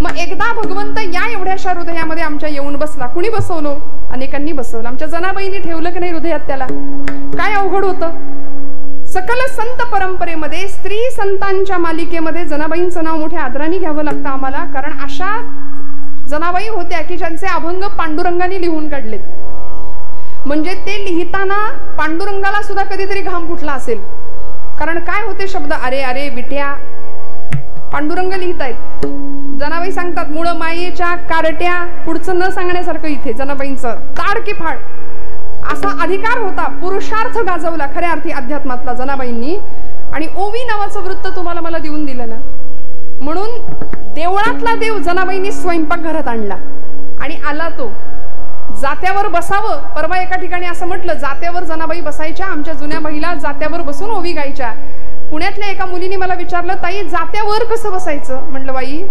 मग एकदा भगवंत या एवढ्याशा हृदयामध्ये आमच्या येऊन बसला. कुणी बसवलो? अनेकांनी बसवलं. आमच्या जनाबाईंनी ठेवलं की नाही हृदयात त्याला? काय अवघड होतं? सकल संत परंपरेमध्ये स्त्री संतांच्या मालिकेमध्ये जनाबाईंचं नाव मोठ्या आदराने घ्यावं लागतं आम्हाला, कारण अशा जनाबाई होत्या की ज्यांचे अभंग पांडुरंगाने लिहून काढलेत. म्हणजे ते लिहिताना पांडुरंगाला सुद्धा कधीतरी घाम फुटला असेल. कारण काय होते शब्द? अरे अरे विट्या. पांडुरंग लिहितायत. जनाबाई सांगतात मूळ मायेच्या कारट्या. पुढचं न सांगण्यासारखं इथे जनाबाईंचं ताड की फाड असा अधिकार होता. पुरुषार्थ गाजवला खऱ्या अर्थी अध्यात्मातला जनाबाईंनी. आणि ओवी नावाचं वृत्त तुम्हाला मला देऊन दिलं ना, म्हणून देवळातला देव जनाबाईंनी स्वयंपाकघरात आणला. आणि आला तो जात्यावर बसावं. परवा एका ठिकाणी असं म्हटलं, जात्यावर जनाबाई बसायच्या. आमच्या जुन्या महिला जात्यावर बसून ओवी गायच्या. पुण्यातल्या एका मुलीने मला विचारलं, ताई जात्यावर कसं बसायचं? म्हटलं बाई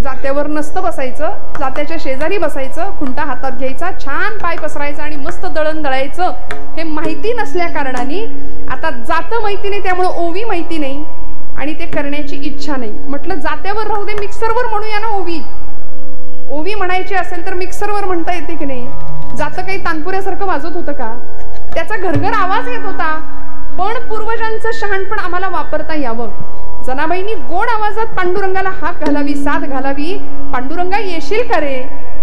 जात्यावर नसतं बसायचं, जात्याच्या शेजारी बसायचं, खुंटा हातात घ्यायचा, छान पाय पसरायचा आणि मस्त दळण दळायचं. हे माहिती नसल्या कारणाने आता जातं माहिती नाही, त्यामुळे ओवी माहिती नाही आणि ते करण्याची इच्छा नाही. म्हटलं जात्यावर राहू दे, मिक्सरवर म्हणूया ना ओवी. ओवी म्हणायची असेल तर मिक्सरवर म्हणता येते की नाही? जातं काही तानपुऱ्यासारखं वाजत होतं का? त्याचा घरघर आवाज येत होता. पण पूर्वजांचं शहाणपण आम्हाला वापरता यावं. जनाबाईंनी गोड आवाजात पांडुरंगाला हाक घालावी, साथ घालावी. पांडुरंगा येशील का रे,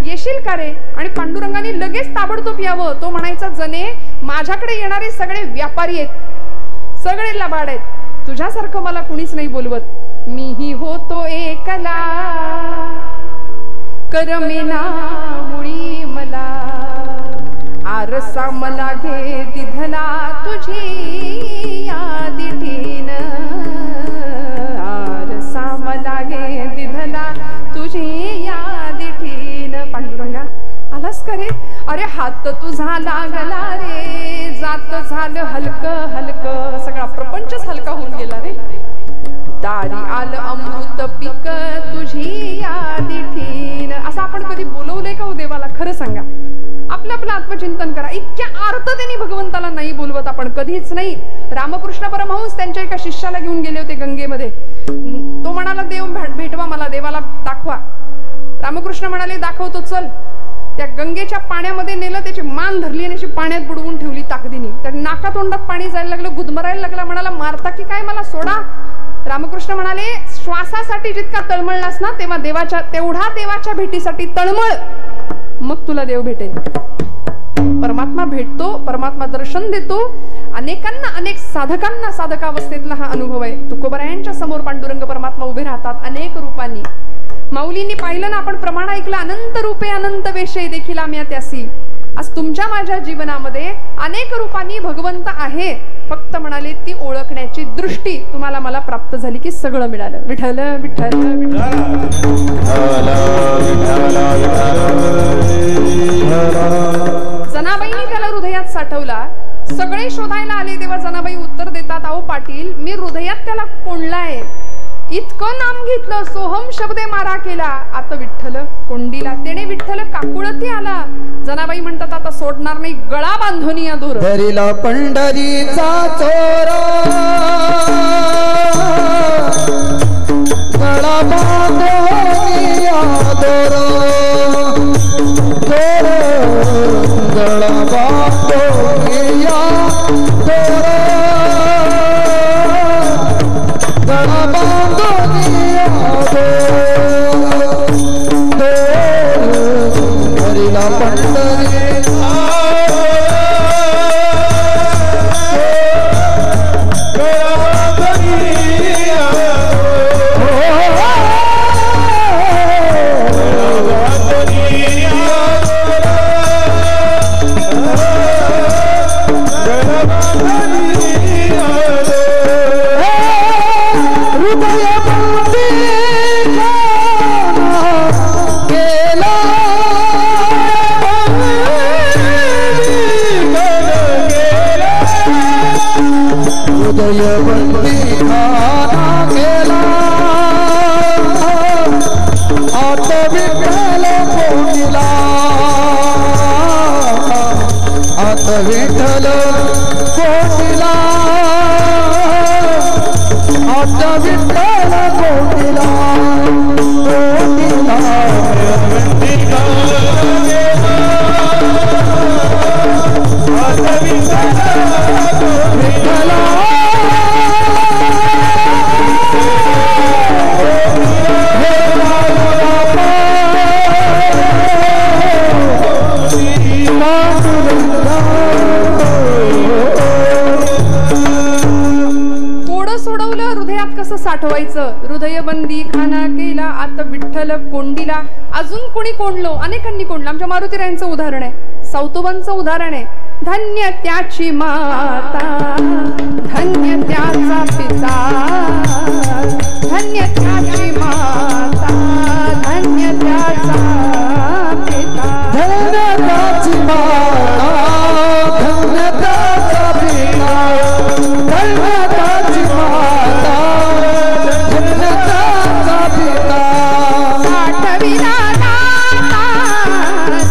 येशील का रे? आणि पांडुरंगाने लगेच ताबडतोब यावं. तो म्हणायचा, जने माझ्याकडे येणारे सगळे व्यापारी आहेत, सगळे लबाड आहेत, तुझ्यासारखं मला कुणीच नाही बोलवत. मीही होतो एकला, करमेना मुळी मला, आरसा मला घे दिधला तुझी यादिठीन, आरसा मला घे दिधला तुझी यादिठीन. पांडुरंगा आलास का रे? अरे हात तुझा लागला रे, जात झालं हलकं हलकं, सगळा प्रपंचच हलका होऊन गेला रे. दारी आलं अमृत पीक तुझी यादिठीन. असं आपण कधी बोलवलंय का हो देवाला? खरं सांगा. आपलं आपलं आत्मचिंतन करा. इतक्या आर्ततेने भगवंताला नाही बोलवत आपण, कधीच नाही. रामकृष्ण परमहंस त्यांच्या एका शिष्याला घेऊन गेले होते गंगेमध्ये. तो म्हणाला, देव भेटवा मला, देवाला दाखवा. रामकृष्ण म्हणाले, दाखवतो चल. त्या गंगेच्या पाण्यामध्ये नेलं, त्याची मान धरली आणि अशी पाण्यात बुडवून ठेवली ताकदीने. त्या नाकातोंडात पाणी जायला लागलं, गुदमरायला लागला. म्हणाला, मारता की काय मला, सोडा. रामकृष्ण म्हणाले, श्वासासाठी जितका तळमळलास ना, तेव्हा तेवढा देवाच्या भेटीसाठी तळमळ, मग तुला देव भेटेल. परमात्मा भेटतो, परमात्मा दर्शन देतो. अनेकांना, अनेक साधकांना साधकावस्थेतला हा अनुभव आहे. तुकोबरायांच्या समोर पांडुरंग परमात्मा उभे राहतात अनेक रूपांनी. माऊलींनी पाहिलं ना, आपण प्रमाण ऐकलं, अनंत रूपे अनंत वेशे देखील आम्ही त्यासी. आज तुमच्या माझ्या जीवनामध्ये अनेक रूपांनी भगवंत आहे. फक्त म्हणाले ती ओळखण्याची दृष्टी तुम्हाला मला प्राप्त झाली की सगळं मिळालं. विठ्ठल विठ्ठल जनाबाईंनी त्याला हृदयात साठवला. सगळे शोधायला आले तेव्हा जनाबाई उत्तर देतात, अहो पाटील, मी हृदयात त्याला कोंडलाय. इतकं नाम घेतलं, सोहम शब्दे मारा केला, आता विठ्ठल कोंडीला. तेने विठ्ठल काकुळती आला. जनाबाई म्हणतात, आता सोडणार नाही, गळा बांधून या दूर. धरिला पंढरीचा चोरा, गळा बांधून या दूर, गळा बांधून या दूर, गळा बांधून या दूर, धरिला पंढरी विठ्ठल कोटीला, आता विठ्ठल कोटीला, कोटीला. विठ्ठल कोंडीला. अजून कोणी कोंडलो, अनेकांनी कोंडलं. आमच्या मारुतीरायांचं उदाहरण आहे, सावतोबांचं उदाहरण आहे. धन्य त्याची माता, धन्य त्याचा पिता, धन्य त्याची माता, धन्य त्याचा पिता. धन्य त्याची माता, धन्य त्याचा पिता, धन्य त्याची माता, धन्य त्याचा पिता. साठविला दाता,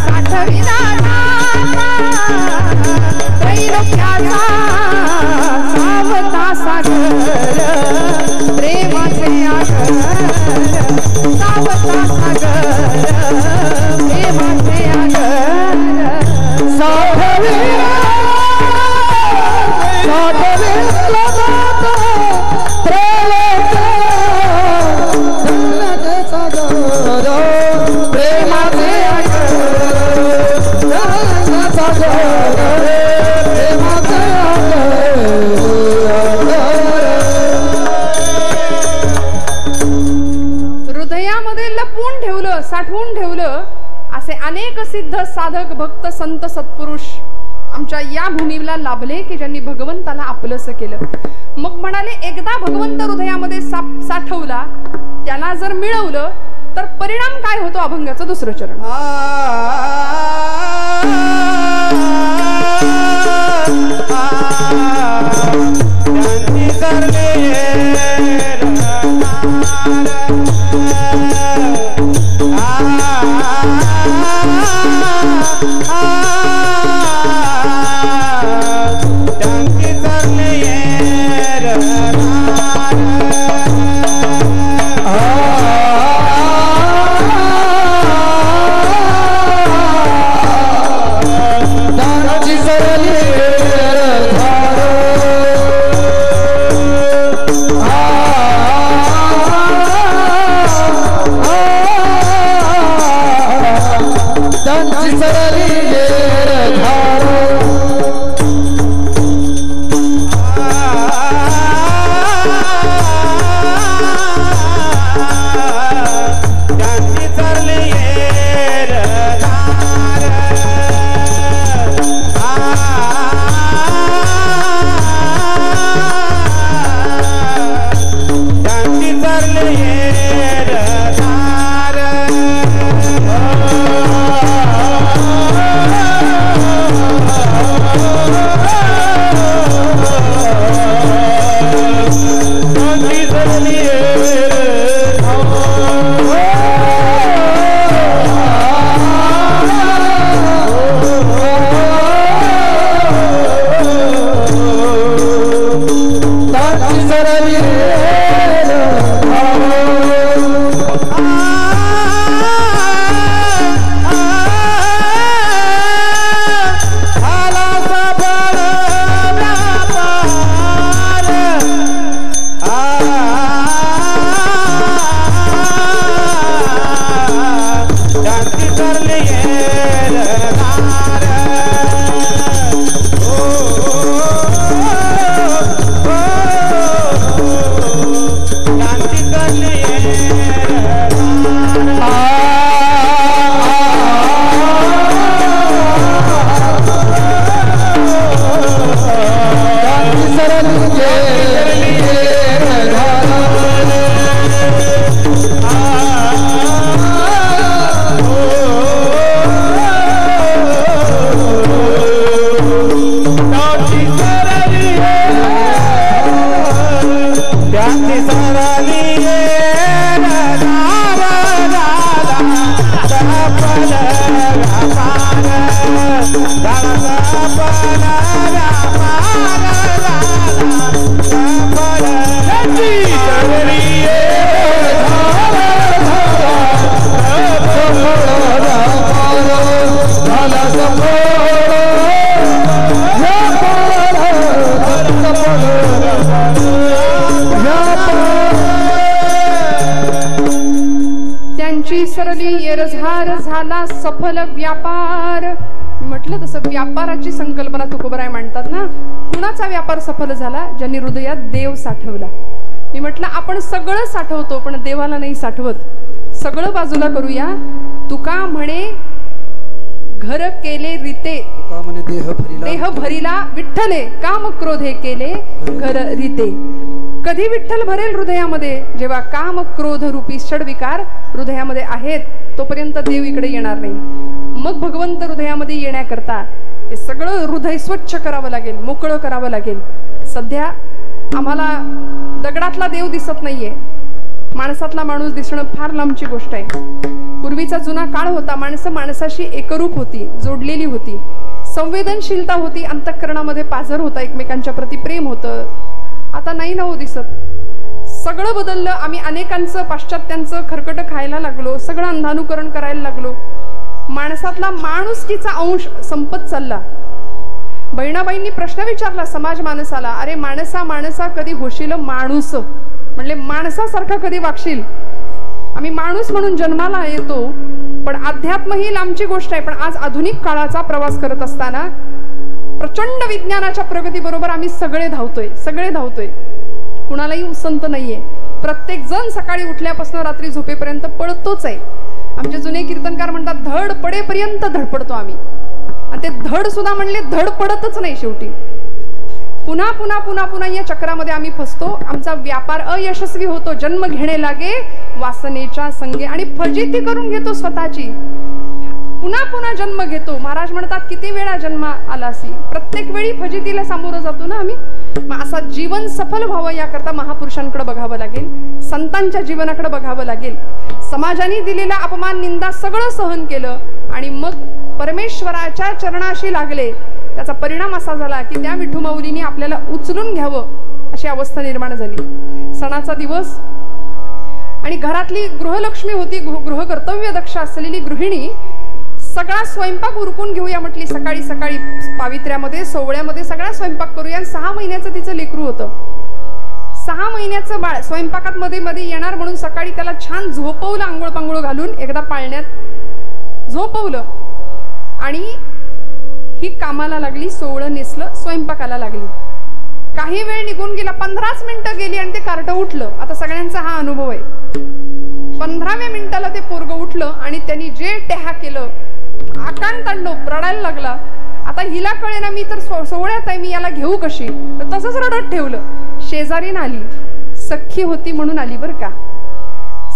साठविला दाता, त्रैलोक्याचा सावता सागर, प्रेमाचे आगर, सावता सागर, प्रेमाचे आगर. साठविला, साठविला दाता, त्रैलोक्य, धन्य त्याचा सागर, प्रेमाचे आगर, धन्य सागर, प्रेमाचे आगर. हृदयामध्ये लपवून ठेवलं, साठवून ठेवलं असे अनेक सिद्ध साधक भक्त संत सत्पुरुष आमच्या या भूमीला लाभले की ज्यांनी भगवंताला आपलंसं केलं. मग म्हणाले, एकदा भगवंत हृदयामध्ये साठवला, त्याला जर मिळवलं तर परिणाम काय होतो? अभंगाचं दुसरं चरण. सफल व्यापार. मी म्हटलं तसं व्यापाराची संकल्पना तुकोबराय मांडतात ना. कुणाचा व्यापार सफल झाला? ज्यांनी हृदयात देव साठवला. मी म्हटलं आपण सगळं साठवतो पण देवाला नाही साठवत. सगळं बाजूला करूया. तुका म्हणे घर केले रीते, तुका म्हणे देह भरिला विठ्ठले, काम क्रोध हे केले घर रीते. कधी विठ्ठल भरेल हृदयामध्ये? जेव्हा काम क्रोध रूपी षडविकार हृदयामध्ये आहेत तोपर्यंत देव इकडे येणार नाही. मग भगवंत हृदयामध्ये येण्याकरता हे सगळं हृदय स्वच्छ करावं लागेल, मोकळं करावं लागेल. सध्या आम्हाला दगडातला देव दिसत नाहीये, माणसातला माणूस दिसणं फार लांबची गोष्ट आहे. पूर्वीचा जुना काळ होता, माणसं माणसाशी एकरूप होती, जोडलेली होती, संवेदनशीलता होती, अंतःकरणामध्ये पाझर होता, एकमेकांच्या प्रती प्रेम होतं. आता नाही ना हो दिसत. सगळं बदललं. आम्ही अनेकांचं पाश्चात्यांचं खरकट खायला लागलो, सगळं अंधानुकरण करायला लागलो. माणसातला माणुसकीचा अंश संपत चालला. बहिणाबाईंनी प्रश्न विचारला समाज माणसाला, अरे माणसा कधी होशील माणूस? म्हणले माणसासारखा कधी वागशील? आम्ही माणूस म्हणून जन्माला येतो, पण अध्यात्म ही लांबची गोष्ट आहे. पण आज आधुनिक काळाचा प्रवास करत असताना प्रचंड विज्ञानाच्या प्रगतीबरोबर आम्ही सगळे धावतोय. कुणालाही उसंत नाहीये. प्रत्येक जण सकाळी उठल्यापासून रात्री झोपेपर्यंत पळतोच आहे. आमचे जुने कीर्तनकार म्हणतात, धड पडेपर्यंत धडपडतो आम्ही. आणि ते धड सुद्धा म्हणले धड पडतच नाही. शेवटी पुन्हा पुन्हा पुन्हा पुन्हा या चक्रामध्ये आम्ही फसतो. आमचा व्यापार अयशस्वी होतो. जन्म घेणे लागे वासनेच्या संगे, आणि फजिती करून घेतो स्वतःची. पुन्हा पुन्हा जन्म घेतो. महाराज म्हणतात, किती वेळा जन्म आलासी? प्रत्येक वेळी फजितीला सामोरं जातो ना आम्ही. मग असा जीवन सफल व्हावं याकरता महापुरुषांकडे बघावं लागेल, संतांच्या जीवनाकडे बघावं लागेल. समाजाने दिलेला अपमान निंदा सगळं सहन केलं आणि मग परमेश्वराच्या चरणाशी लागले. त्याचा परिणाम असा झाला की त्या विठू माऊलींनी आपल्याला उचलून घ्यावं अशी अवस्था निर्माण झाली. सणाचा दिवस आणि घरातली गृहलक्ष्मी होती, गृहकर्तव्य दक्ष असलेली गृहिणी सगळा स्वयंपाक उरकून घेऊया म्हटली. सकाळी सकाळी पावित्र्यामध्ये सोहळ्यामध्ये सगळा स्वयंपाक करूया. 6 महिन्याचं तिचं लेकरू होतं. 6 महिन्याचं बाळ स्वयंपाकात मध्ये मध्ये येणार म्हणून सकाळी त्याला छान झोपवलं, आंघोळ पांघोळ घालून एकदा पाळण्यात झोपवलं. आणि ही कामाला लागली, सोवळं नेसलं, स्वयंपाकाला लागली. काही वेळ निघून गेला, 15 मिनिटं गेली आणि ते कार्ट उठलं. आता सगळ्यांचा हा अनुभव आहे. 15व्या मिनिटाला ते पोरग उठलं आणि त्यांनी जे टेहा केलं, आकांतांडव रडायला लागला. आता हिला कळे ना, मी तर सोहळ्यात आहे, मी याला घेऊ कशी? तर तसंच रडत ठेवलं. शेजारीन आली, सख्खी होती म्हणून आली बरं का.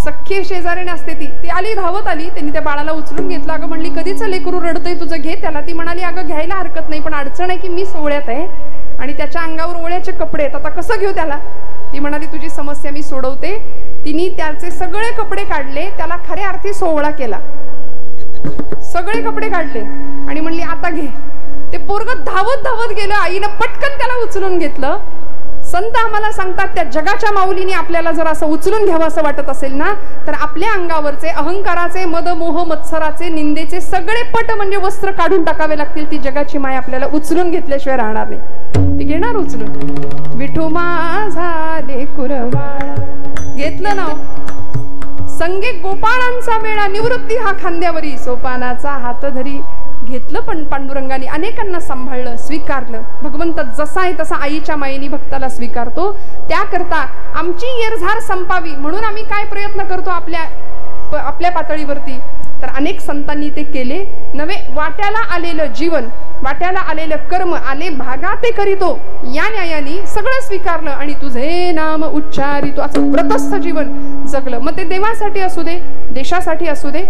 सख्खी शेजारीने असते ती आली, धावत आली. त्यांनी त्या बाळाला उचलून घेतलं. अगं म्हणली, कधीच लेकरू रडतंय तुझं, घे त्याला. ती म्हणाली, अगं घ्यायला हरकत नाही, पण अडचण आहे की मी सोहळ्यात आहे आणि त्याच्या अंगावर ओळ्याचे कपडे आहेत, आता कसं घेऊ त्याला? ती म्हणाली, तुझी समस्या मी सोडवते. तिने त्याचे सगळे कपडे काढले, त्याला खऱ्या अर्थी सोहळा केला. सगळे कपडे काढले आणि म्हणली, आता घे. ते पोरग धावत धावत गेलं. आईनं पटकन त्याला उचलून घेतलं. संत आम्हाला सांगतात, त्या जगाच्या माऊलीने आपल्याला जर असं उचलून घ्यावं असं वाटत असेल ना, तर आपल्या अंगावरचे अहंकाराचे, मद मोह मत्सराचे, निंदेचे सगळे पट म्हणजे वस्त्र काढून टाकावे लागतील. ती जगाची माय आपल्याला उचलून घेतल्याशिवाय राहणार नाही. ती घेणार उचलून. विठू माझा लेकुरवाळा घेतलं ना. संगे गोपाळांचा वेळा, निवृत्ती हा खांद्यावरी, सोपानाचा हात धरी. घेतलं पण पांडुरंगाने, अनेकांना सांभाळलं, स्वीकारलं. भगवंत जसा आहे तसा आईच्या मायेने भक्ताला स्वीकारतो. त्याकरता आमची येरझार संपावी म्हणून आम्ही काय प्रयत्न करतो आपल्या पातळीवरती, तर अनेक संतांनी ते केले. नवे वाट्याला आलेलं जीवन, वाट्याला आलेलं कर्म आले भागा ते करीतो, या न्यायाने सगळं स्वीकारलं आणि तुझे नाम उच्चारितो असं व्रतस्थ जीवन जगलं. मग ते देवासाठी असू दे, देशासाठी असू दे,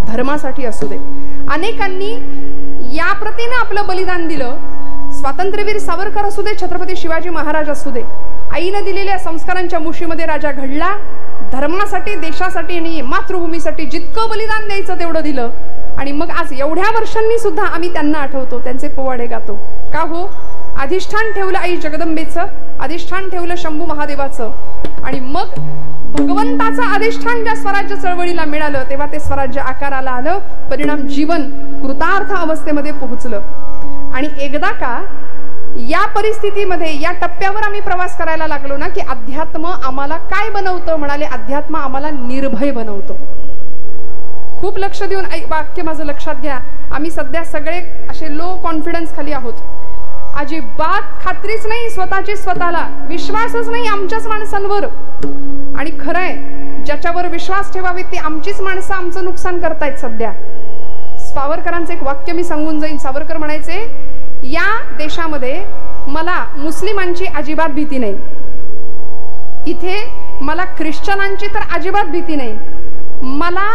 धर्मासाठी असू दे. अनेकांनी या प्रतीनं आपलं बलिदान दिलं. स्वातंत्र्यवीर सावरकर असू दे, छत्रपती शिवाजी महाराज असू दे. आईनं दिलेल्या संस्कारांच्या मुशीमध्ये राजा घडला. धर्मासाठी, देशासाठी आणि मातृभूमीसाठी जितकं बलिदान द्यायचं तेवढं दिलं. आणि मग आज एवढ्या वर्षांनी सुद्धा आम्ही त्यांना आठवतो, त्यांचे पोवाडे गातो. का हो? अधिष्ठान ठेवलं आई जगदंबेचं, अधिष्ठान ठेवलं शंभू महादेवाचं. आणि मग भगवंताचं अधिष्ठान ज्या स्वराज्य चळवळीला मिळालं तेव्हा ते स्वराज्य आकाराला आलं. परिणाम जीवन कृतार्थ अवस्थेमध्ये पोहोचलं. आणि एकदा का या परिस्थितीमध्ये, या टप्प्यावर आम्ही प्रवास करायला लागलो ना, की अध्यात्म आम्हाला काय बनवतं? म्हणाले, अध्यात्म आम्हाला निर्भय बनवतो. खूप लक्ष देऊन वाक्य माझं लक्षात घ्या. आम्ही सध्या सगळे असे लो कॉन्फिडन्स खाली आहोत. अजिबात खात्रीच नाही स्वतःची, स्वतःला विश्वासच नाही आमच्याच माणसांवर. आणि खरंय, ज्याच्यावर विश्वास ठेवावे ती आमचीच माणसं आमचं नुकसान करतायत सध्या. सावरकरांचं एक वाक्य मी सांगून जाईन. सावरकर म्हणायचे, या देशामध्ये मला मुस्लिमांची अजिबात भीती नाही, इथे मला ख्रिश्चनांची तर अजिबात भीती नाही, मला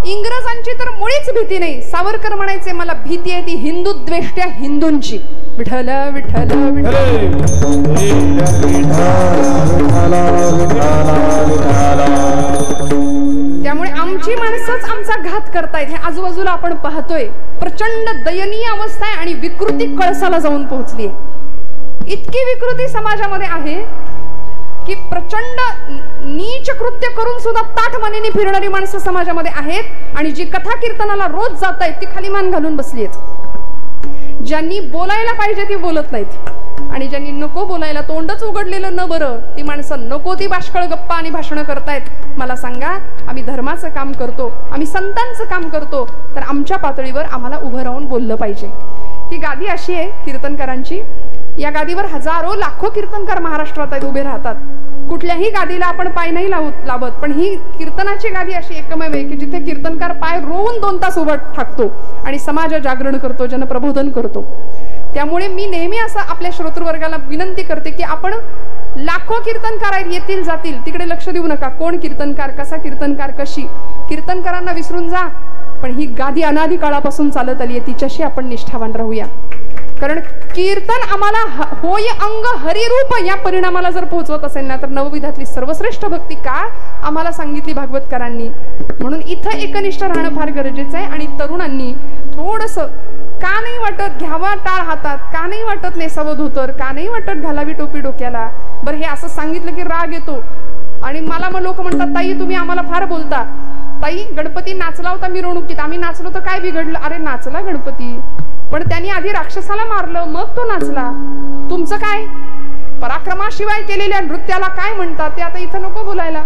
इंग्रजांची तर मुळीच भीती नाही. सावरकर म्हणायचे, मला भीती आहे ती हिंदू द्वेष्ट्या हिंदूंची. विठ्ठल विठ्ठल त्यामुळे आमची माणसंच आमचा घात करतायत. हे आजूबाजूला आपण पाहतोय. प्रचंड दयनीय अवस्था आहे आणि विकृती कळसाला जाऊन पोहोचली आहे. इतकी विकृती समाजामध्ये आहे की प्रचंड नीच कृत्य करून सुद्धा ताठ मनेने फिरणारी माणसं समाजामध्ये आहेत आणि जी कथा कीर्तनाला रोज जात आहेत ती खाली मान घालून बसली आहेत. ज्यांनी बोलायला पाहिजे ती बोलत नाहीत आणि ज्यांनी नको बोलायला तोंडच उघडलेलं न बरं ती माणसं नको ती बाष्कळ गप्पा आणि भाषणं करतायत. मला सांगा, आम्ही धर्माचं काम करतो, आम्ही संतांचं काम करतो, तर आमच्या पातळीवर आम्हाला उभं राहून बोललं पाहिजे. ही गादी अशी आहे कीर्तनकारांची. या गादीवर हजारो लाखो कीर्तनकार महाराष्ट्रात आहेत, उभे राहतात. कुठल्याही गादीला आपण पाय नाही लावत, पण ही कीर्तनाची गादी अशी एकमेव आहे की जिथे कीर्तनकार पाय रोवून 2 तास उभा ठाकतो आणि समाज जागरण करतो, जनप्रबोधन करतो. त्यामुळे मी नेहमी असं आपल्या श्रोतृवर्गाला विनंती करते की आपण लाखो कीर्तनकार आहेत, येतील जातील, तिकडे लक्ष देऊ नका. कोण कीर्तनकार, कसा कीर्तनकार, कशी. कीर्तनकारांना विसरून जा, पण ही गादी अनादी काळापासून चालत आली आहे, तिच्याशी आपण निष्ठावान राहूया. कारण कीर्तन आम्हाला होय अंग हरिरूप या परिणामाला जर पोहोचवत असेल ना, तर नवविधातली सर्वश्रेष्ठ भक्ती का आम्हाला सांगितली भागवतकारांनी. म्हणून इथं एकनिष्ठ राहणं फार गरजेचं आहे. आणि तरुणांनी थोडंसं का नाही वाटत घ्यावा टाळ हातात, का नाही वाटत नेसावं धोतर, का नाही वाटत घालावी टोपी डोक्याला. बरं, हे असं सांगितलं की राग येतो आणि मला मग लोक म्हणतात, ताई तुम्ही आम्हाला फार बोलता. ताई, गणपती नाचला होता मिरवणुकीत, आम्ही नाचलो तर काय बिघडलं? अरे नाचला गणपती, पण त्यांनी आधी राक्षसाला मारलं मग तो नाचला. तुमचं काय? पराक्रमाशिवाय केलेल्या नृत्याला काय म्हणतात ते आता इथं नको बोलायला.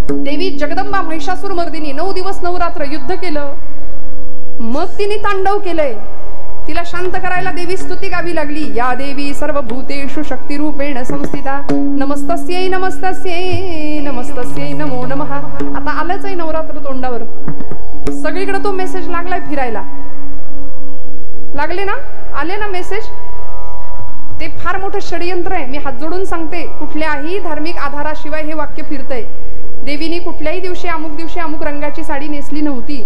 देवी जगदंबा महिषासूर मर्दिनी 9 दिवस 9 रात्र युद्ध केलं, मग तिने तांडव केलंय. तिला शांत करायला देवी स्तुती गावी लागली. या देवी सर्वभूतेषु शक्तिरूपेण संस्थिता नमस्तस्यै नमस्तस्यै नमस्तस्यै नमो नमः. आता आलंच आहे नवरात्र तोंडावर, सगळीकडे तो मेसेज लागलाय फिरायला. लागले ना, आले ना मेसेज. ते फार मोठं षडयंत्र आहे. मी हात जोडून सांगते, कुठल्याही धार्मिक आधाराशिवाय हे वाक्य फिरतंय. देवीने कुठल्याही दिवशी अमुक रंगाची साडी नेसली नव्हती.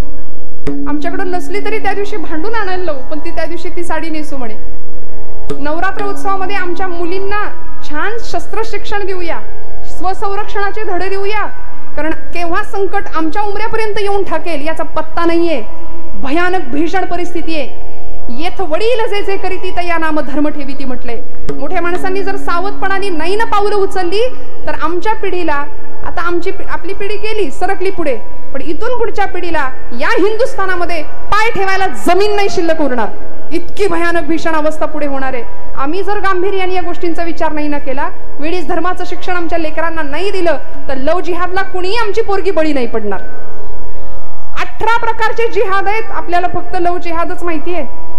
आमच्याकडून नसली तरी त्या दिवशी भांडून आणायला लावू, पण ती त्या दिवशी ती साडी नेसू म्हणे. नवरात्र उत्सवामध्ये आमच्या मुलींना छान शस्त्र शिक्षण देऊया, स्वसंरक्षणाचे धडे देऊया. कारण केव्हा संकट आमच्या उमऱ्यापर्यंत येऊन ठाकेल याचा पत्ता नाहीये. भयानक भीषण परिस्थिती आहे. येथ वडील जे जे करीती तया नाम धर्म ठेवीती म्हटले. मोठ्या माणसांनी जर सावधपणाने नाही ना पावलं उचलली तर आमच्या पिढीला, आता आपली पिढी गेली सरकली पुढे, पण इथून पुढच्या पिढीला या हिंदुस्थानामध्ये पाय ठेवायला जमीन नाही शिल्लक उरणार. इतकी भयानक भीषण अवस्था पुढे होणार आहे. आम्ही जर गांभीर्याने या गोष्टींचा विचार नाही ना केला, वेळीच धर्माचं शिक्षण आमच्या लेकरांना नाही दिलं, तर लव जिहादला कुणीही आमची पोरगी बळी नाही पडणार. 18 प्रकारचे जिहाद आहेत, आपल्याला फक्त लव जिहादच माहिती आहे.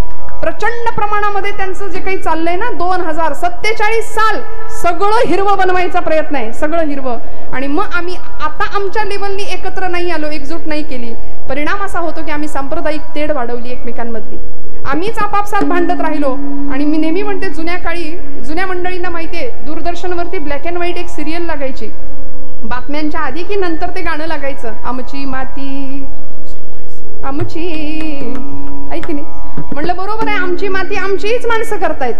प्रचंड प्रमाणामध्ये त्यांचं जे काही चाललंय ना, 2047 साल सगळं हिरवं बनवायचा प्रयत्न आहे, सगळं हिरवं. आणि मग आम्ही आता आमच्या लेवलनी एकत्र नाही आलो, एकजूट नाही केली. परिणाम असा होतो की आम्ही सांप्रदायिक तेढ वाढवली एकमेकांमधली. आम्हीच आपापसात भांडत राहिलो. आणि मी नेहमी म्हणते, जुन्या काळी जुन्या मंडळींना माहितीये, दूरदर्शनवरती ब्लॅक अँड व्हाईट एक सिरियल लागायची. बातम्यांच्या आधी की नंतर ते गाणं लागायचं, आमची माती आमची, ऐकी नाही. म्हणलं बरोबर आहे, आमची माती आमचीच माणसं करतायत.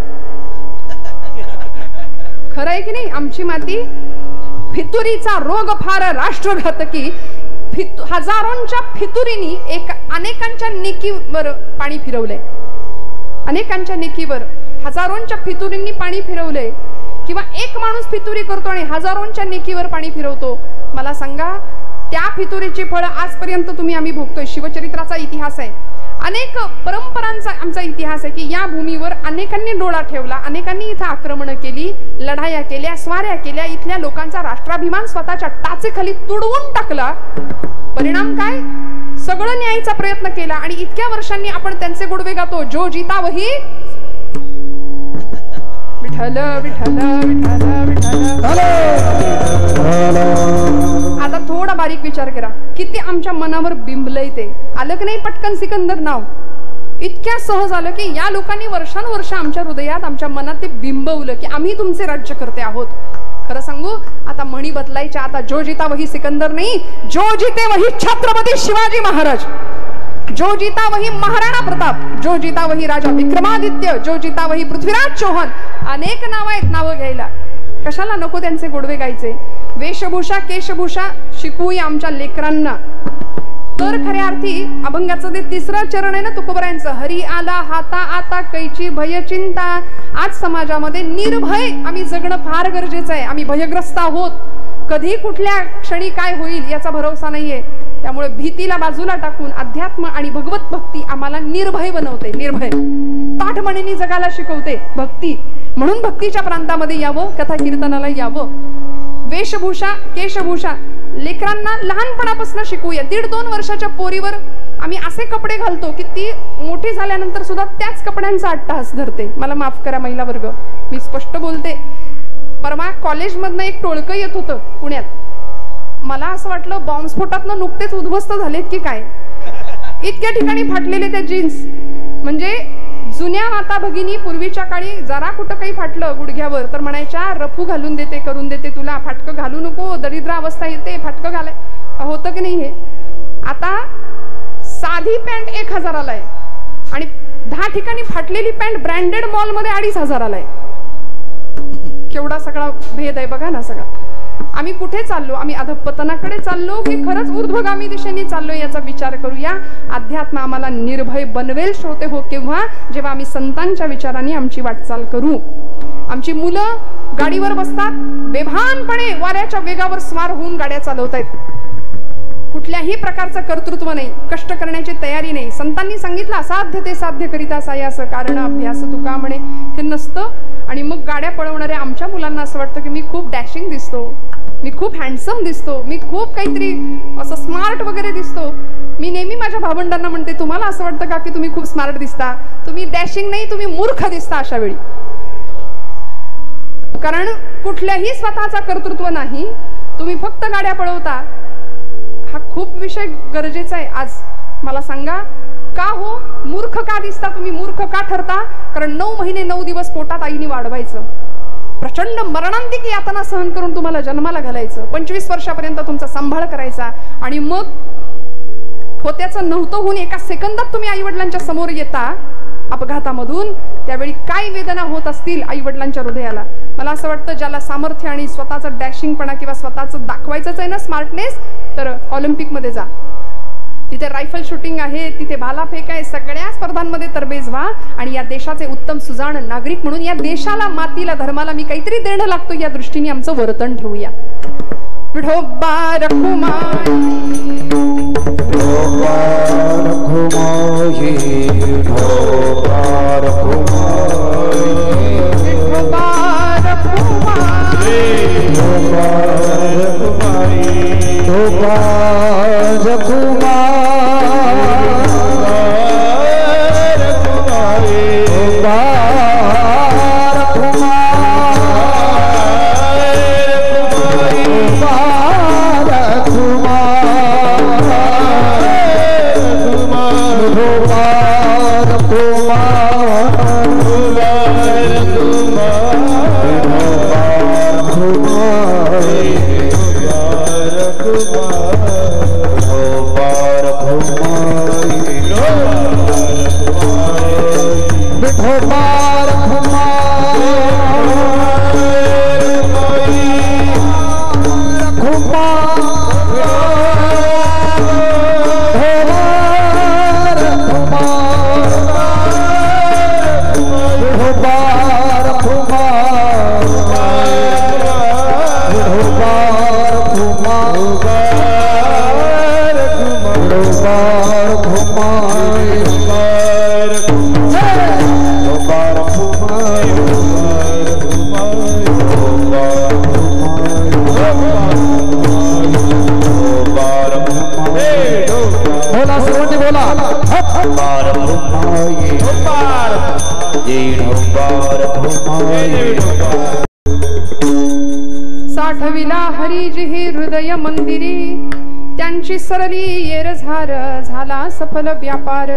खरं आहे की नाही? आमची माती. फितुरीचा रोग फार राष्ट्रघातकी. हजारोंच्या फितुरीनी अनेकांच्या नेकीवर पाणी फिरवलंय. अनेकांच्या नेकीवर हजारोंच्या फितुरींनी पाणी फिरवलंय. किंवा एक माणूस फितुरी करतो आणि हजारोंच्या नेकीवर पाणी फिरवतो. मला सांगा, त्या फितुरीची फळं आजपर्यंत आम्ही भोगतोय. शिवचरित्राचा इतिहास आहे, अनेक परंपरांचा आमचा इतिहास आहे की या भूमीवर अनेकांनी डोळा ठेवला, अनेकांनी इथं आक्रमण केली, लढाया केल्या, स्वाऱ्या केल्या. इथल्या लोकांचा राष्ट्राभिमान स्वतःच्या टाचेखाली तुडवून टाकला. परिणाम काय? सगळं न्यायचा प्रयत्न केला. आणि इतक्या वर्षांनी आपण त्यांचे गोडवे गातो, जो जीता वही विठ्ठल विठ्ठल विठ्ठल विठ्ठल. आता थोडा बारीक विचार करा, किती आमच्या मनावर बिंबलंय ते. आलं की नाही पटकन सिकंदर नाव? इतक्या सहज आलं की या लोकांनी वर्षानुवर्ष आमच्या हृदयात, आमच्या मनात ते बिंबवलं की आम्ही तुमचे राज्यकर्ते आहोत. खरं सांगू, आता म्हणी बदलायच्या. आता जो जीता वही सिकंदर नाही, जो जीते वही छत्रपती शिवाजी महाराज, जो जीता वही महाराणा प्रताप, जो जीता वही राजा विक्रमादित्य, जो जीता वही पृथ्वीराज चौहान. अनेक नाव आहेत, नावं घ्यायला कशाला नको त्यांचे गोडवे गायचे. वेशभूषा केशभूषा शिकवूया आमच्या लेकरांना. तर खऱ्या अर्थी अभंगाचं ते तिसरं चरण आहे ना तुकोबरायांचं, हरी आला हाता आता कैची भय चिंता. आज समाजामध्ये निर्भय आम्ही जगणं फार गरजेचं आहे. आम्ही भयग्रस्त आहोत, कधी कुठल्या क्षणी काय होईल याचा भरोसा नाहीये. त्यामुळे भीतीला बाजूला टाकून अध्यात्म आणि भगवत भक्ती आम्हाला निर्भय बनवते. निर्भय ताठमणीने जगाला शिकवते भक्ती. म्हणून भक्तीच्या प्रांतामध्ये यावं, कथा कीर्तनाला यावं. वेशभूषा केशभूषा लेकरांना लहानपणापासून शिकवूया. 1.5-2 वर्षाच्या पोरीवर आम्ही असे कपडे घालतो की ती मोठी झाल्यानंतर सुद्धा त्याच कपड्यांचा अट्टहास धरते. मला माफ करा महिला वर्ग, मी स्पष्ट बोलते. परवा कॉलेजमधनं एक टोळकं येत होतं पुण्यात. मला असं वाटलं बॉम्बस्फोटातनं नुकतेच उद्ध्वस्त झालेत की काय. इतक्या ठिकाणी फाटलेले त्या जीन्स. म्हणजे जुन्या माता भगिनी पूर्वीच्या काळी जरा कुठं काही फाटलं गुडघ्यावर तर म्हणायच्या रफू घालून देते, करून देते तुला, फाटकं घालू नको, दरिद्र अवस्था येते, फाटकं घालाय. होतं की नाही हे? आता साधी पॅन्ट 1000 आहे आणि 10 ठिकाणी फाटलेली पॅन्ट ब्रँडेड मॉलमध्ये 2500 आहे. केवढा सगळा भेद आहे बघा ना सगळा. आम्ही कुठे चाललो? आम्ही अधपतनाकडे चाललो की खरंच ऊर्ध्वगामी दिशेने चाललो याचा विचार करूया. अध्यात्म आम्हाला निर्भय बनवेल श्रोते हो केव्हा, जेव्हा आम्ही संतांच्या विचारांनी आमची वाटचाल करू. आमची मुलं गाडीवर बसतात, बेभानपणे वाऱ्याच्या वेगावर स्वार होऊन गाड्या चालवतायत. कुठल्याही प्रकारचं कर्तृत्व नाही, कष्ट करण्याची तयारी नाही. संतांनी सांगितलं असाध्य ते साध्य करिता सायास कारण अभ्यास तुका म्हणे. हे नसतं. आणि मग गाड्या पळवणाऱ्या आमच्या मुलांना असं वाटतं की मी खूप डॅशिंग दिसतो, मी खूप हँडसम दिसतो, मी खूप काहीतरी असं स्मार्ट वगैरे दिसतो. मी नेहमी माझ्या भावंडांना म्हणते, तुम्हाला असं वाटतं का की तुम्ही खूप स्मार्ट दिसता? तुम्ही डॅशिंग नाही, तुम्ही मूर्ख दिसता अशा वेळी. कारण कुठल्याही स्वतःचा कर्तृत्व नाही, तुम्ही फक्त गाड्या पळवता. हा खूप विषय गरजेचा आहे आज. मला सांगा का हो मूर्ख का दिसता तुम्ही? मूर्ख का ठरता? कारण 9 महिने 9 दिवस पोटात आईने वाढवायचं, प्रचंड मरणांतिक यातना सहन करून तुम्हाला जन्माला घालायचं, 25 वर्षापर्यंत तुमचा सांभाळ करायचा आणि मग होत्याचं नव्हतं होऊन एका सेकंदात तुम्ही आईवडिलांच्या समोर येता अपघातामधून. त्यावेळी काय वेदना होत असतील आईवडिलांच्या हृदयाला. मला असं वाटतं ज्याला सामर्थ्य आणि स्वतःचं डॅशिंगपणा किंवा स्वतःचं दाखवायचंच आहे ना स्मार्टनेस, तर ऑलिम्पिकमध्ये जा. तिथे रायफल शूटिंग आहे, तिथे भालाफेक आहे, सगळ्या स्पर्धांमध्ये तरबेज व्हा आणि या देशाचे उत्तम सुजाण नागरिक म्हणून या देशाला, मातीला, धर्माला मी काहीतरी देणं लागतो या दृष्टीने आमचं वर्तन ठेवूया. विठोबा रखुमाई, विठोबा रखुमाई, विठोबा रखुमाई, विठोबा रखुमाई, विठोबा रखुमाई, विठोबा रखुमाई. बोला सर्वांनी बोला बार भूमाये येण बार भूमाये साठविला हरिजी हे हृदय मंदिरी त्यांची सरली येरझार झाला सफल व्यापार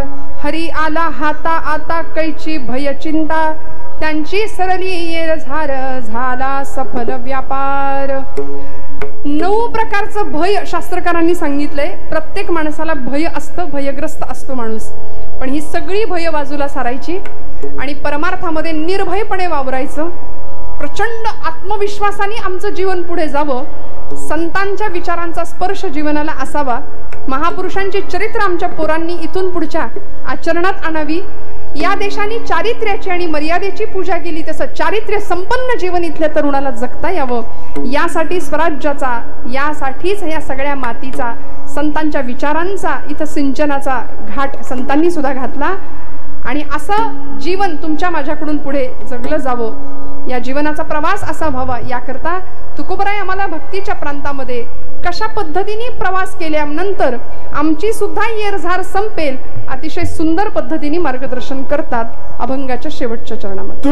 हरी आला हाता आता कैची भय चिंता त्यांची सरली येरझार झाला सफल व्यापार 9 प्रकारचं भय शास्त्रकारांनी सांगितलंय प्रत्येक माणसाला भय असतं भयग्रस्त असतो माणूस पण ही सगळी भय बाजूला सारायची आणि परमार्थामध्ये निर्भयपणे वावरायचं प्रचंड आत्मविश्वासाने आमचं जीवन पुढे जावं संतांच्या विचारांचा स्पर्श जीवनाला असावा महापुरुषांची चरित्र आमच्या पोरांनी इथून पुढच्या आचरणात आणावी या देशाने चारित्र्याची आणि मर्यादेची पूजा केली तसं चारित्र्य संपन्न जीवन इथल्या तरुणाला जगता यावं यासाठी स्वराज्याचा यासाठीच या सगळ्या मातीचा संतांच्या विचारांचा इथं सिंचनाचा घाट संतांनी सुद्धा घातला आणि असं जीवन तुमच्या माझ्याकडून पुढे जगलं जावं या जीवनाचा प्रवास असा व्हावा याकरता तुकोबराय आम्हाला भक्तीच्या प्रांतामध्ये कशा पद्धतीने प्रवास केल्यानंतर आमची सुद्धा येरझार संपेल अतिशय सुंदर पद्धतीने मार्गदर्शन करतात अभंगाच्या शेवटच्या चरणामध्ये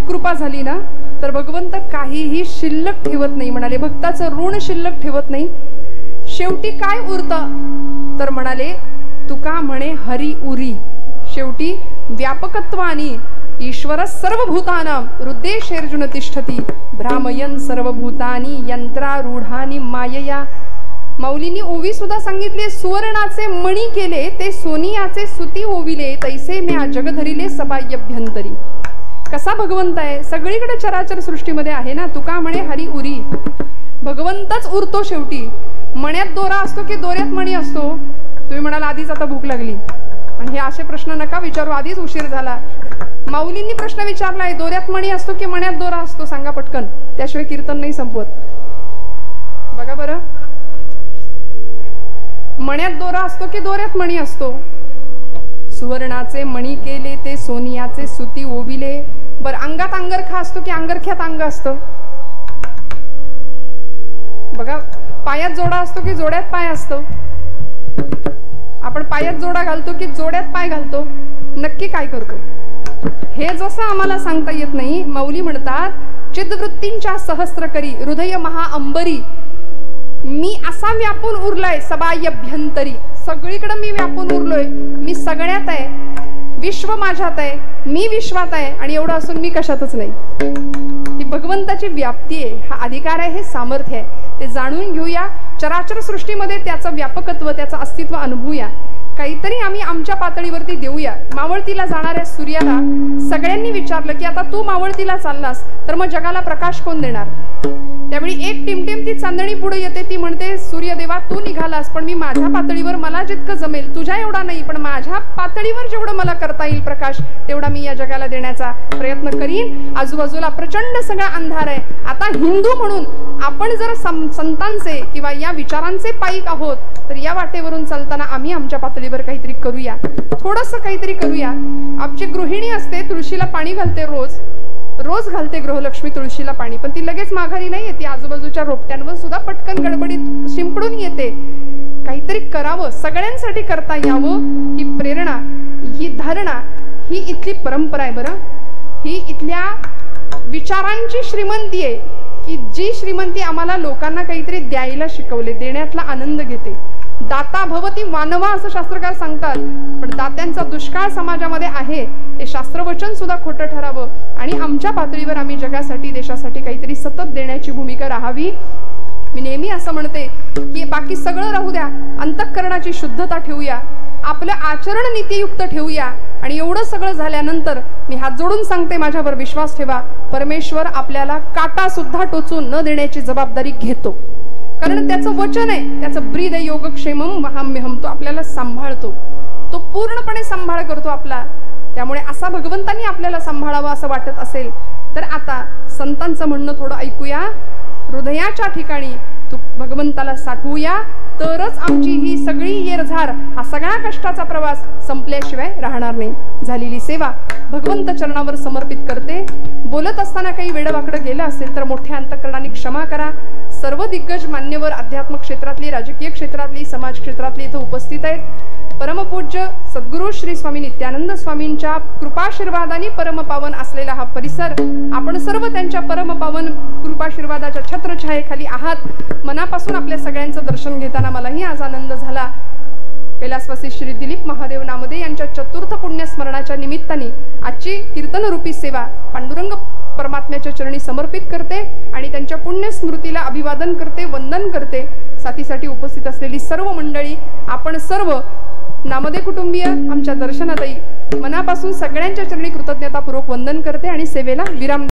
कृपा झाली ना तर भगवंत काहीही शिल्लक ठेवत नाही म्हणाले भक्ताचं ऋण शिल्लक ठेवत नाही शेवटी काय उरतं तर म्हणाले तुका म्हणे हरी उरी शेवटी व्यापकत्वाने ईश्वर सर्वभूतानां हृदयेषु तिष्ठति भ्रामयन् सर्वभूतानि यंत्रारूढानि मायया. माऊलींनी ओवी सुद्धा सांगितली, सुवर्णाचे मणी केले ते सोनियाचे सुती ओविले तैसे म्या जग धरिले सबाह्यभ्यंतरी. कसा भगवंत आहे, सगळीकडे चराचर सृष्टीमध्ये आहे ना. तुका म्हणे हरी उरी, भगवंतच उरतो शेवटी. मण्यात दोरा असतो की दोऱ्यात मणी असतो? तुम्ही म्हणाल आधीच आता भूक लागली आणि हे असे प्रश्न नका विचारू, आधीच उशीर झाला. माऊलींनी प्रश्न विचारलाय, दोऱ्यात मणी असतो की मण्यात दोरा असतो? सांगा पटकन, त्याशिवाय कीर्तन नाही संपवत. बघा बरं, मण्यात दोरा असतो की दोऱ्यात मणी असतो? सुवर्णाचे मणी केले ते सोनियाचे सुती ओविले. बर, अंगात अंगरखा असतो की अंगरख्यात अंग असतं? बघा, पायात जोडा असतो की जोड्यात पाय असतो? आपण पायात जोडा घालतो की जोड्यात पाय घालतो? नक्की काय करतो? हे जसं आम्हाला सांगता येत नाही, माऊली म्हणतात, चिदवृत्तींच्या सहस्त्र करी हृदय महाअंबरी. मी असा व्यापून उरलोय सबाह्यभ्यंतरी. सगळीकडे मी व्यापून उरलोय. मी सगळ्यात आहे, विश्व माझ्यात आहे, मी विश्वात आहे आणि एवढं असून मी कशातच नाही. ही भगवंताची व्याप्ती आहे, हा अधिकार आहे, हे सामर्थ्य आहे. ते जाणून घेऊया. चराचर सृष्टीमध्ये त्याचं व्यापकत्व, त्याचं अस्तित्व अनुभवूया. काहीतरी आम्ही आमच्या पातळीवरती देऊया. मावळतीला जाणाऱ्या सूर्याला सगळ्यांनी विचारलं की आता तू मावळतीला चाललास तर मग जगाला प्रकाश कोण देणार? त्यावेळी एक टिमटिम ती चांदणी पुढे येते. ती म्हणते, सूर्यदेवा तू निघालास, पण मी माझ्या पातळीवर मला जितकं जमेल, तुझ्या एवढा नाही, पण माझ्या पातळीवर जेवढं मला करता येईल प्रकाश, तेवढा मी या जगाला देण्याचा प्रयत्न करीन. आजूबाजूला प्रचंड सगळा अंधार आहे. आता हिंदू म्हणून आपण जर संतांचे किंवा या विचारांचे पाईक आहोत, तर या वाटेवरून चालताना आम्ही आमच्या पातळीवर काहीतरी करूया, थोडंसं काहीतरी करूया. आमची गृहिणी असते, तुळशीला पाणी घालते, रोज रोज घालते गृहलक्ष्मी तुळशीला पाणी, पण ती लगेच माघारी नाही येते. आजूबाजूच्या रोपट्यांवर सुद्धा पटकन गडबडीत शिंपडून येते. काहीतरी करावं, सगळ्यांसाठी करता यावं, ही प्रेरणा, ही धारणा, ही इथली परंपरा आहे. बरं, ही इथल्या विचारांची श्रीमंती आहे की जी श्रीमंती आम्हाला लोकांना काहीतरी द्यायला शिकवले, देण्यातला आनंद घेते. दाता भवती मानवा असं शास्त्रकार सांगतात, पण दात्यांचा दुष्काळ समाजामध्ये आहे हे शास्त्रवचन सुद्धा खोटं ठरावं आणि आमच्या पातळीवर आम्ही जगासाठी, देशासाठी काहीतरी सतत देण्याची भूमिका राहावी. मी नेहमी असं म्हणते की बाकी सगळं राहू द्या, अंतःकरणाची शुद्धता ठेवूया, आपलं आचरण नीतियुक्त ठेवूया. आणि एवढं सगळं झाल्यानंतर मी हात जोडून सांगते, माझ्यावर विश्वास ठेवा, परमेश्वर आपल्याला काटा सुद्धा टोचून न देण्याची जबाबदारी घेतो. कारण त्याचं वचन आहे, त्याचं ब्रीद योगक्षेमम वहाम्यहम, तो आपल्याला सांभाळतो, तो पूर्णपणे सांभाळ करतो आपला. त्यामुळे असा भगवंतांनी आपल्याला सांभाळावा असं वाटत असेल तर आता संतांचं म्हणणं थोडं ऐकूया. हृदयाच्या ठिकाणी तू भगवंताला साठवूया, तरच आमची ही सगळी येरझार, हा सगळा कष्टाचा प्रवास संपल्याशिवाय राहणार नाही. झालेली सेवा भगवंत चरणावर समर्पित करते. बोलत असताना काही वेडवाकडं गेलं असेल तर मोठ्या अंतःकरणाने क्षमा करा. सर्व दिग्गज मान्यवर अध्यात्म क्षेत्रातली, राजकीय क्षेत्रातली, समाज क्षेत्रातली इथं उपस्थित आहेत. परमपूज्य सद्गुरू श्री स्वामी नित्यानंद स्वामींच्या कृपाशीर्वादाने परमपावन असलेला हा परिसर, आपण सर्व त्यांच्या परमपावन कृपाशीर्वादाच्या छत्रछायेखाली आहात. मनापासून आपल्या सगळ्यांचं दर्शन घेताना मलाही आज आनंद झाला. कैलासवासी श्री दिलीप महादेव नामदे यांच्या चतुर्थ पुण्यस्मरणाच्या निमित्ताने आजची कीर्तनरूपी सेवा पांडुरंग परमात्म्याच्या चरणी समर्पित करते आणि त्यांच्या पुण्य स्मृतीला अभिवादन करते, वंदन करते. साथीसाठी उपस्थित असलेली सर्व मंडळी, आपण सर्व नामदे कुटुंबीय आमच्या दर्शनातही मनापासून सगळ्यांच्या चरणी कृतज्ञतापूर्वक वंदन करते आणि सेवेला विराम